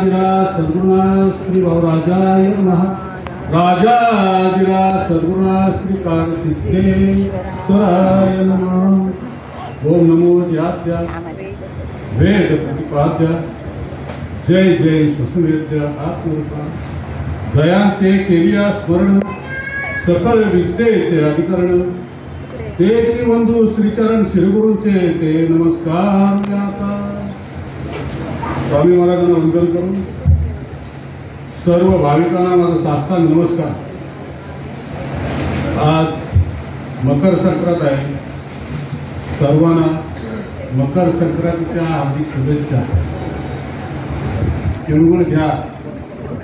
राजाधिराज सद्गुरुनाथ श्री भाऊराजाय नमः। राजाधिराज सद्गुरुनाथ श्री कारसिद्धेश्वराय नमः। ओम नमो ज्ञात्या वेद प्रतिपाद्य जय जय स्वसंवेद्य आत्मरूपा जयांचे केलिया स्मरण सकल विद्येचे अधिकरण तेची बंधू श्रीचरण श्रीगुरूंचे ते नमस्कार ज्ञाता। स्वामी महाराजांना वंदन करून सर्व भाविकांना माझा साष्टांग नमस्कार। आज मकर संक्रांत आहे, सर्वांना मकर संक्रांतीच्या हार्दिक शुभेच्छा। तिळगुळ घ्या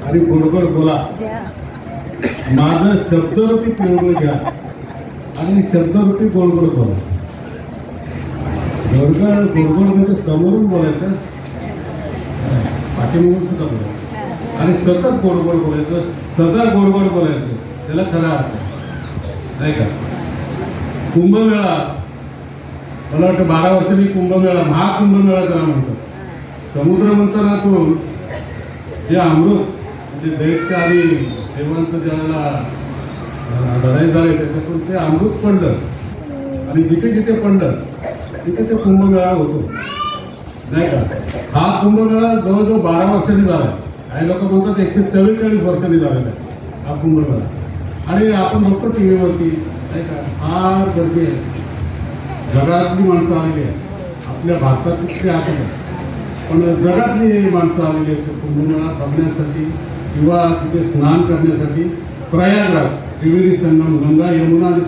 आणि गोडगोड बोला। माझं शब्दरूपी तिळगुळ घ्या आणि शब्दरूपी गोडगोड बोला। गोडगोड म्हणजे समोरून बोलायचं, पाठीमागून सुद्धा बोलायचं आणि सतत गोडगोड बोलायचं, सदा गोडगोड बोलायचं, त्याला खरा अर्थ नाही का। कुंभमेळा मला वाटतं 12 वर्षांनी कुंभमेळा, महाकुंभमेळा त्याला म्हणतात। समुद्र मंथनातून जे अमृत म्हणजे दैत्य आणि देवांचं ज्याला लढाई झाली त्याच्यातून ते अमृत पडलं आणि जिथे जिथे पडलं तिथे ते कुंभमेळा होतो नाही का। हा कुंभमेळा जवळजवळ 12 वर्षांनी झाला। काही लोक म्हणतात 144 वर्षांनी झालेला आहे हा कुंभमेळा। आणि आपण बघतो टीव्हीवरती नाही का, फार गर्दी आहे, जगातली माणसं आलेली आहे, आपल्या भारतातली आपण पण जगातली माणसं आलेली आहेत कुंभमेळा बघण्यासाठी किंवा तिथे स्नान करण्यासाठी। प्रयागराज त्रिवेणी संगम, गंगा यमुना आणि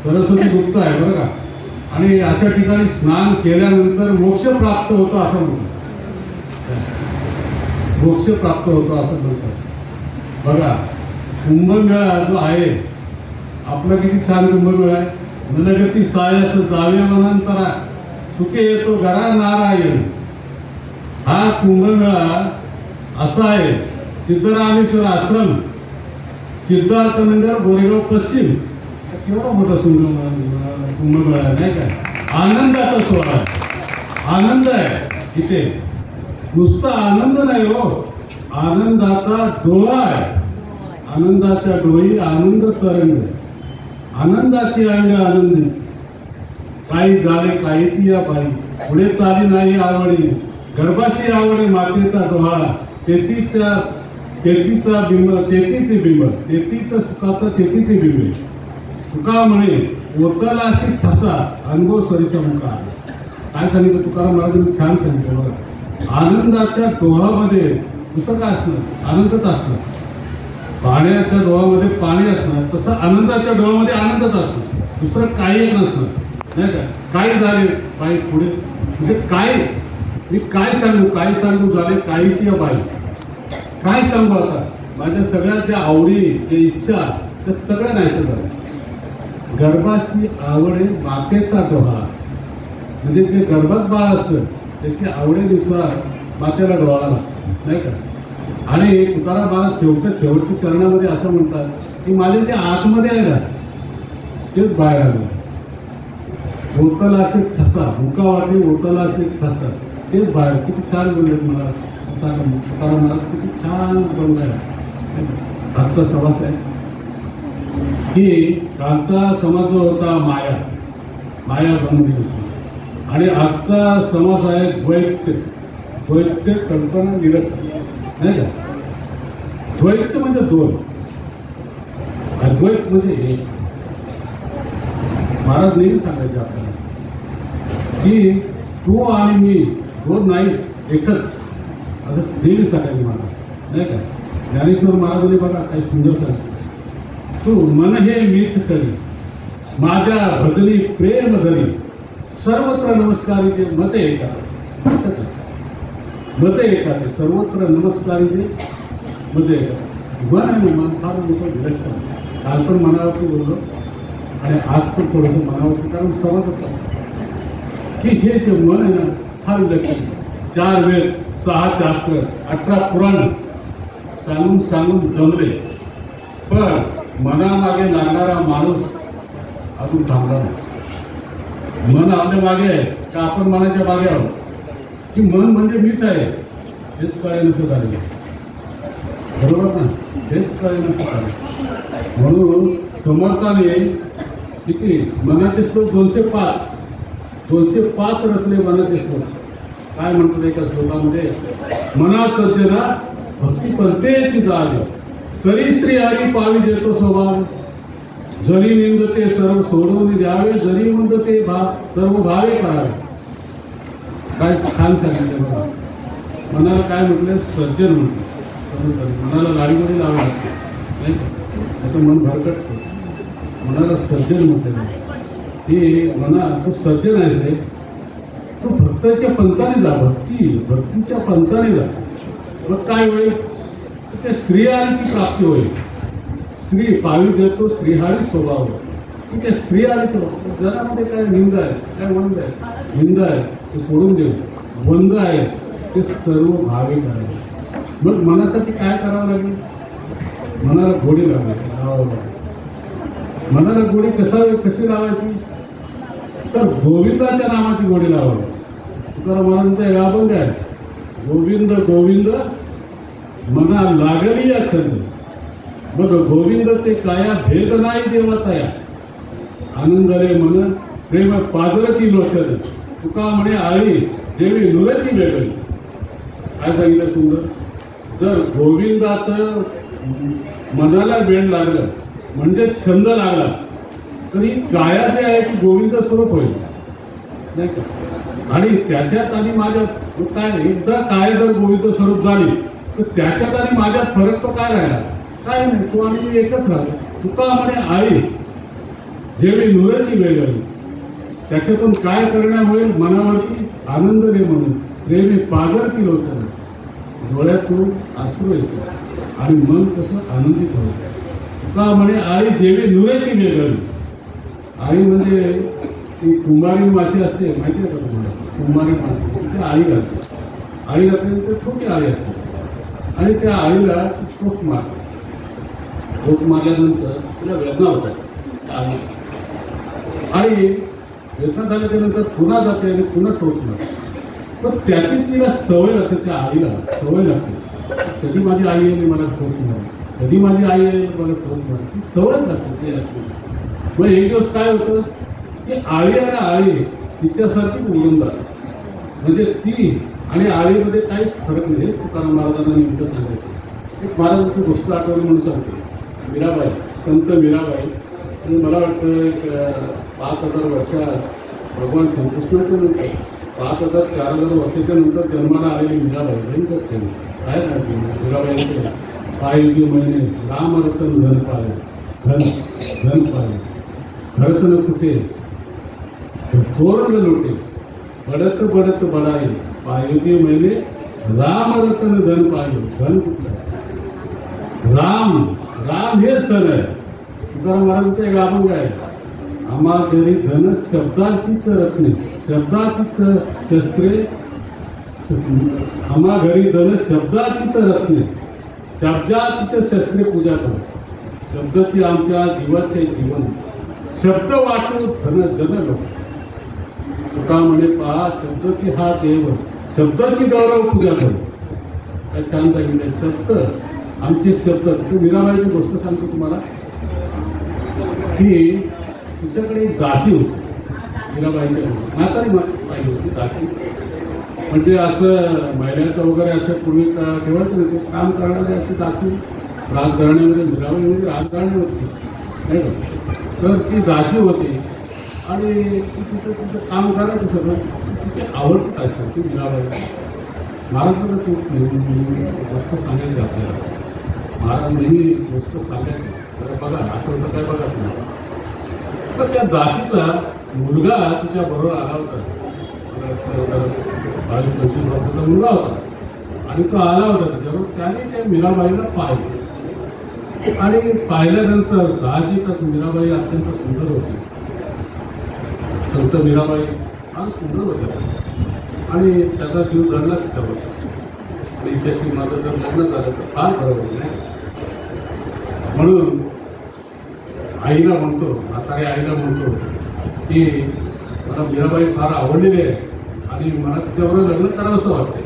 सरस्वती गुप्त आहे बरं का। आणि अशा ठिकाणी स्नान केल्यानंतर मोक्ष प्राप्त होतं असं म्हणतात, मोक्ष प्राप्त होतो असं म्हणतात। बघा कुंभमेळा जो आहे आपला किती छान कुंभमेळा आहे। मनगती सायस जावे मनांतरा सुखे येतो घरा नारायण। हा कुंभमेळा असा आहे, सिद्धरामेश्वर आश्रम, सिद्धार्थनगर, गोरेगाव पश्चिम। केवढा मोठा कुंभमेळा आहे नाही का। आनंदाचा सोहळा आहे, आनंद आहे तिथे, नुसता आनंद नाही हो, आनंदाचा डोळा आहे, आनंदाच्या डोळी आनंद तरंग, आनंदाची अंग आनंदी। काही झाले काहीची या बाई, पुढे चाली नाही आवडी, गर्भाशी आवडे मातेचा डोहाळा, तेथीचा बिंब, तेथीचे बिंब, तेथीचा सुखाचा तेथीचे बिंब। तुका म्हणे ओतलाशी ठसा, अनुभव सरीचा मुका। काय सांगितलं तुकाराम महाराजांनी, छान सांगितलं बघा। आनंदाच्या डोहामध्ये दुसरं काय असणार, आनंदच असणार। पाण्याच्या डोहामध्ये पाणी असणार, तसं आनंदाच्या डोहामध्ये आनंदच असतो, दुसरं काही एक नसणार नाही का। काय झाले बाई पुढे म्हणजे काय, मी काय सांगू झाले काहीची या बाई, काय सांगू आता। माझ्या सगळ्या ज्या आवडी ज्या इच्छा त्या सगळ्या नाहीशा झाल्या। गर्भाशी आवडे मातेचा डोहा, म्हणजे जे गर्भात बाळ असतं त्याची आवडीनुसार मातेला डोळा नाही का। आणि तुकाराम महाराज शेवटच्या चरणामध्ये असं म्हणतात की माझे जे आतमध्ये आहे ना तेच बाहेर आलं। ओतलाशी ठसा, मुका वाटे ओतलाशी ठसा, तेच बाहेर। किती छान बोललेत मला तुकाराम महाराज, किती छान बोलला आहे। आजचा समाज आहे की कालचा समाज जो होता माया बनवली होती, आणि आजचा समाज आहे द्वैत कल्पना निरसन नाही का। द्वैत म्हणजे दोन, अद्वैत म्हणजे एक। महाराज नेहमी सांगायचे आपल्याला की तू आणि मी दोन नाहीच, एकच, असं नेहमी सांगायचे महाराज नाही का। ज्ञानेश्वर महाराजांनी बघा काही सुंदर सांगितलं, तू मन हे मीच करी, माझ्या भजनी प्रेम धरी, सर्वत्र नमस्कारी जे मते एका, मते एका, सर्वत्र नमस्कारी जे मते एका। मन आहे मन फार मोठं विलक्षण। काल पण मनावरती बोललो आणि आज पण थोडंसं मनावरती, कारण समजत असतं की हे जे मन आहे ना फार विलक्षण। 4 वेद, 6 शास्त्र, 18 पुराण सांगून दमले, पण मनामागे लागणारा माणूस अजून थांबला नाही। मन आपल्या मागे आहे का आपण मनाच्या मागे आहोत, की मन म्हणजे मीच आहे हेच कळेनसं झाले, बरोबर ना? हेच कळेनसं झाले. म्हणून समर्थाने किती मनाचे श्लोक 205 रचले मनाचे श्लोक. काय म्हणतात एका श्लोकामध्ये, मना सज्जना भक्ती पंथेची जावे, तरी श्री हरी पावी देतो स्वभाव, जरी निंदते सर्व सोडून द्यावे, जरी म्हणते सर्व भावे करावे. काय छान सांगितलं बघा. मनाला काय म्हटलं? सज्जन म्हटलं. मनाला गाडीमध्ये लावावी लागते नाही का? आता मन भरकटतं. मनाला सज्जन म्हटलं की मना तू सज्जन आहेस रे, तू भक्ताच्या पंथाने जा, भक्तीच्या पंथाने जा. मग काय होईल? त्या श्रीहरीची प्राप्ती होईल. श्री पावी देतो श्रीहरी स्वभाव. की त्या श्रीहरीचं जनामध्ये काय निंदा आहे, काय वंद आहे? निंदा आहे ते सोडून देऊ, वंद आहे ते सर्व भावे करावे. मग मनासाठी काय करावं लागेल? मनाला गोडी लावावी. मनाला गोडी कशी लावायची? तर गोविंदाच्या नामाची गोडी लावावी. तुकारामांचा एक अभंग आहे, गोविंद गोविंद मना लागली या छंद, मग गोविंद ते काया भेद नाही देवताया, आनंदले मन प्रेम पाजरती लोचन, तुका म्हणे आळी जेवी नुरची वेगळी. काय सांगितलं सुंदर? जर गोविंदाचं मनाला वेळ लागलं म्हणजे छंद लागला तरी काया जे आहे ती गोविंद स्वरूप होईल नाही का? आणि त्याच्यात आणि माझ्यात काय, एकदा काय जर गोविंद स्वरूप झाली तर त्याच्यात आणि माझ्यात फरक तो काय राहिला? काय नाही, तो आणि मी एकच राहतो. तुका म्हणे आई जेवी नुरची वेगळी. त्याच्यातून काय करण्यामुळे मनावरती आनंद रे म्हणून प्रेमी पाजर की लोचन, डोळ्यातून अश्रू येतो आणि मन कसं आनंदित होतं. तुका म्हणे आई जेवी नुरेची वेगळी. आई म्हणजे ती कुंभारी माशी असते, माहिती आहे का तुम्हाला? कुंभारी माशी तिथे आळी घालते. आळी घातल्यानंतर छोटी आळी असते आणि त्या आळीला चोच मारते. चोच मारल्यानंतर तिला वेदना होतात त्या आळी, आणि वेदना झाल्याच्यानंतर पुन्हा जाते आणि पुन्हा टोच मारते. पण त्याची तिला सवय लागते, त्या आईला सवय लागते. कधी माझी आई येईल मला टोच मारेल, कधी माझी आई येईल मला टोच मारेल, ती सवयच लागते ते लागते. मग एक दिवस काय होतं की आळी आणि आळी तिच्यासारखी उडूनदार, म्हणजे ती आणि आळीमध्ये काहीच फरक नाही. तुकाराम महाराजांना नेमकं सांगायचं. एक महाराजांची गोष्ट आठवली म्हणून सांगते. मीराबाई, संत मीराबाई, आणि मला वाटतं एक 5,000 वर्षात भगवान श्रीकृष्णाच्या नंतर 5,000-4,000 वर्षाच्या नंतर जन्माला आलेली मीराबाई भयंकर केली. काय सांगते मीराबाईंचे? पायी महिने राम रतन धन पाळे, धन पाळे, खर्च न कुठे चोर न लोटे, बडत बडत बडाई, पायुगी महिने राम रतन धन पाळे. धन कुठलं? राम, राम हेच धन आहे. तुकाराम महाराजांचं एक अभंग आहे, आम्हा घरी धन शब्दाचीच रत्ने, शब्दाचीच शस्त्रे, आम्हा घरी धन शब्दाचीच रत्ने, शब्दाचीच शस्त्रे पूजा करू. शब्दाची आमच्या जीवाचे जीवन, शब्द वाटू धन जन लोक. तुका म्हणे पहा शब्दाची हा देव, शब्दाची गौरव पूजा करू. काय छान सांगितलं. शब्द आमचे शब्द. मीराबाईची गोष्ट सांगतो तुम्हाला की तिच्याकडे एक दासी होती. मीराबाईच्या म्हातारी पाहिजे होती दासी. म्हणजे असं महिन्याचं वगैरे असं पूर्वी ठेवायचं नाही, ते काम करणारे अशी दासी राजघराण्यामध्ये, मीराबाई म्हणजे राजघराण्यावरती नाही का? तर ती दासी होती आणि तिचं काम करायचं सगळं. तिची आवडती दासी होती मीराबाई. महाराजांना खूप गोष्ट सांगायची आपल्याला. महाराज नेहमी गोष्ट सांगायची. तर बघा आठवतं काय बघा तुम्हाला. तर त्या दासीचा मुलगा तिच्या बरोबर आला होता. 22-25 वर्षाचा मुलगा होता आणि तो आला होता त्याच्याबरोबर. त्याने त्या मीराबाईला पाहिलं आणि पाहिल्यानंतर साहजिकच मीराबाई अत्यंत सुंदर होती. संत मीराबाई फार सुंदर होत्या आणि त्याचा जीव धरला तिच्यावर. आणि हिच्याशी माझं जर लग्न झालं तर फार बरं होईल नाही. म्हणून आईला म्हणतो, म्हातारी आईला म्हणतो की मला मीराबाई फार आवडलेली आहे आणि मला तिच्याबरोबर लग्न करावं असं वाटते.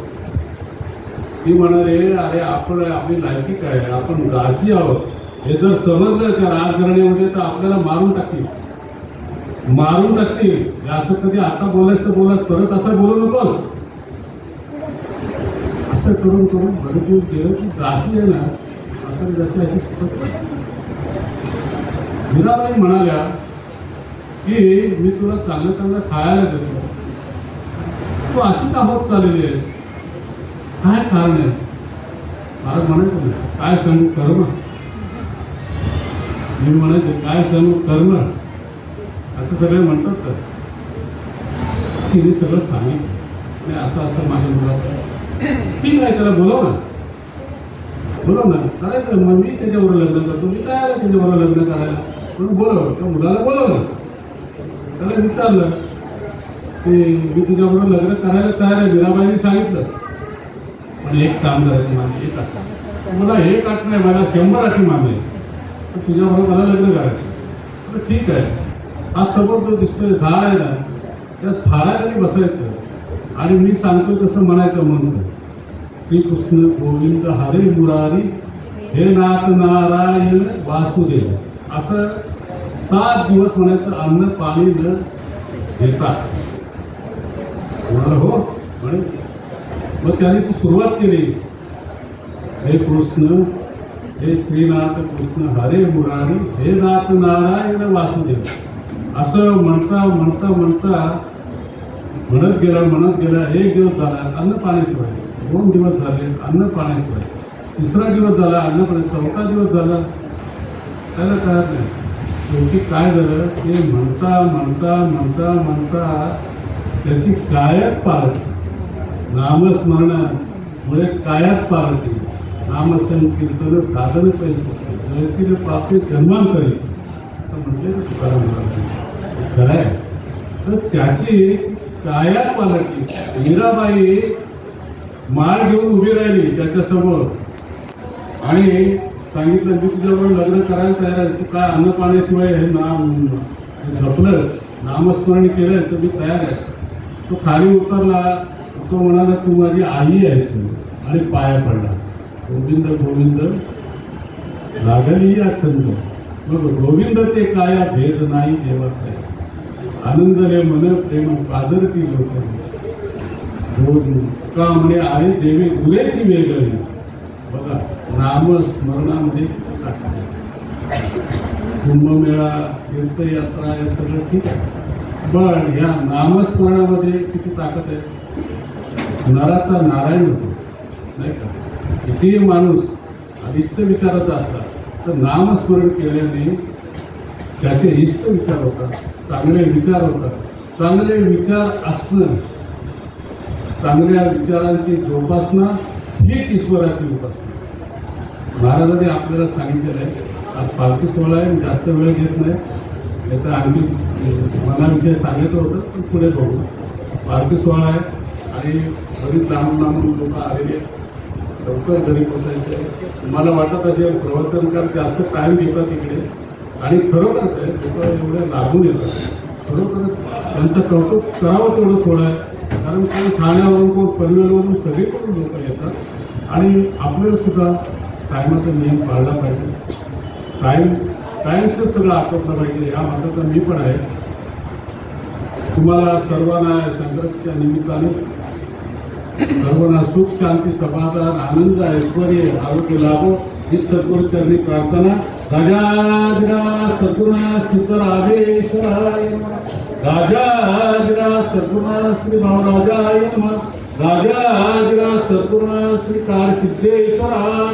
ती म्हणाले, अरे आपण आपली लायकी काय आहे, आपण दासी आहोत हे जर समजलं त्या राजघराण्यामध्ये तर आपल्याला मारून टाकतील. असं कधी आता बोलायचं तर बोला, परत असं बोलू नकोस. असं करून बरं दिवस गेलं की दासी आहे ना आता जशी अशी सुटत. मीराबाई म्हणाल्या की मी तुला चांगलं चांगलं खायला देतो, तू अशी का होत चाललेली आहेस, काय कारण आहे. महाराज म्हणायचं ना, काय सांगू कर्म. मी म्हणायचे काय सांगू कर्म, असं सगळे म्हणतात. तर तिने सगळं सांगितलं, नाही असं असं माझ्या मुलाचं. ठीक आहे, त्याला बोलव ना करायचं. मग मी त्याच्याबरोबर लग्न करतो, मी काय आलं त्याच्याबरोबर लग्न करायला, म्हणून बोलव. त्या मुलाला बोलवलं, त्याला विचारलं की मी तुझ्याबरोबर लग्न करायला तयार आहे. मीराबाईंनी सांगितलं, पण एक काम करायचं, माझी एक अट, मला एक अट नाही, मला 100 अटी मागली, तुझ्याबरोबर मला लग्न करायचं. ठीक आहे. हा समोर जो दिसतोय झाड आहे ना, त्या झाडाखाली बसायचं आणि मी सांगतो तसं म्हणायचं म्हणतो, श्रीकृष्ण गोविंद हरे मुरारी हे नाथ नारायण वासुदेव. असं 7 दिवस म्हणायचं, अन्न पाणी न घेता. म्हणाल हो म्हणे. मग त्याने ती सुरुवात केली, हे कृष्ण हे श्रीनाथ कृष्ण हरे मुरारी हे नाथ नारायण वासुदेव. असं म्हणता म्हणत गेला. 1 दिवस झाला अन्न पाण्याची वेळ, 2 दिवस झाले अन्न पाण्याची वेळ, 3रा दिवस झाला अन्न पाण्याची, 4था दिवस झाला. त्याला कळत नाही. शेवटी काय झालं, ते म्हणता त्याची कायच पाळत, नामस्मरणामुळे कायच पाळते. नामसंकीर्तन साधन पैसे जळतील पापे जन्मांतरी म्हटले तुकाराम महाराज. खरं आहे. तर त्याची कायात पालटली. मीराबाई माळ घेऊन उभी राहिली त्याच्यासमोर आणि सांगितलं, मी तुझ्याबरोबर लग्न करायला तयार आहे, तू काय अन्न पाण्याशिवाय हे नाम जपलंस, नामस्मरण केलंय तर मी तयार आहे. तो खाली उतरला, तो म्हणाला, तू माझी आई आहेस आणि पाया पडला. गोविंद गोविंद लागली या छंद, मग गोविंद ते काया भेद नाही देवाचा, आनंदले मन प्रेम पादरती लोक. का म्हणे आहे देवी गुलेची वेगळी. बघा, नामस्मरणामध्ये कुंभमेळा तीर्थयात्रा हे सगळं ठीक आहे, पण या नामस्मरणामध्ये किती ताकद आहे. नराचा नारायण होतो नाही का. कितीही माणूस अनिष्ट विचाराचा असला तर नामस्मरण केल्याने त्याचे इष्ट विचार होतात, चांगले विचार होतात. चांगले विचार असणं, चांगल्या विचारांची जोपासना हीच ईश्वराची उपासना. महाराजांनी आपल्याला सांगितलेलं आहे. आज पालखी सोहळा आहे, जास्त वेळ घेत नाही, याचं आणखी मनाविषयी सांगायचं होतं, पण पुढे बघू. पालखी सोहळा आहे आणि बरीच लांबून लोक आलेले, लवकर घरी पोचायचे. तुम्हाला वाटत असेल प्रवचनकार जास्त टाईम घेतात तिकडे, आणि खरोखरच आहे, लोक एवढे लागून येतात. खरोखर त्यांचं कौतुक करावं तेवढं थोडं आहे, कारण कोण ठाण्यावरून कोण पनवेलवरून सगळीकडून लोक येतात. आणि आपल्याला सुद्धा टायमाचा नियम पाळला पाहिजे, टाईमचं सगळं आटोपलं पाहिजे. या मार्गाचा मी पण आहे. तुम्हाला सर्वांना संक्रांतीच्या निमित्ताने सर्वांना सुख शांती समाधान आनंद ऐश्वर आरोग्य लाभो ही सद्गुरु चरणी प्रार्थना. राजाधिराज सद्गुरुनाथ चित्तराजेश्वराय नमः. राजाधिराज सद्गुरुनाथ श्री भाऊराजाय नमः. राजाधिराज सद्गुरुनाथ श्री कारसिद्धेश्वराय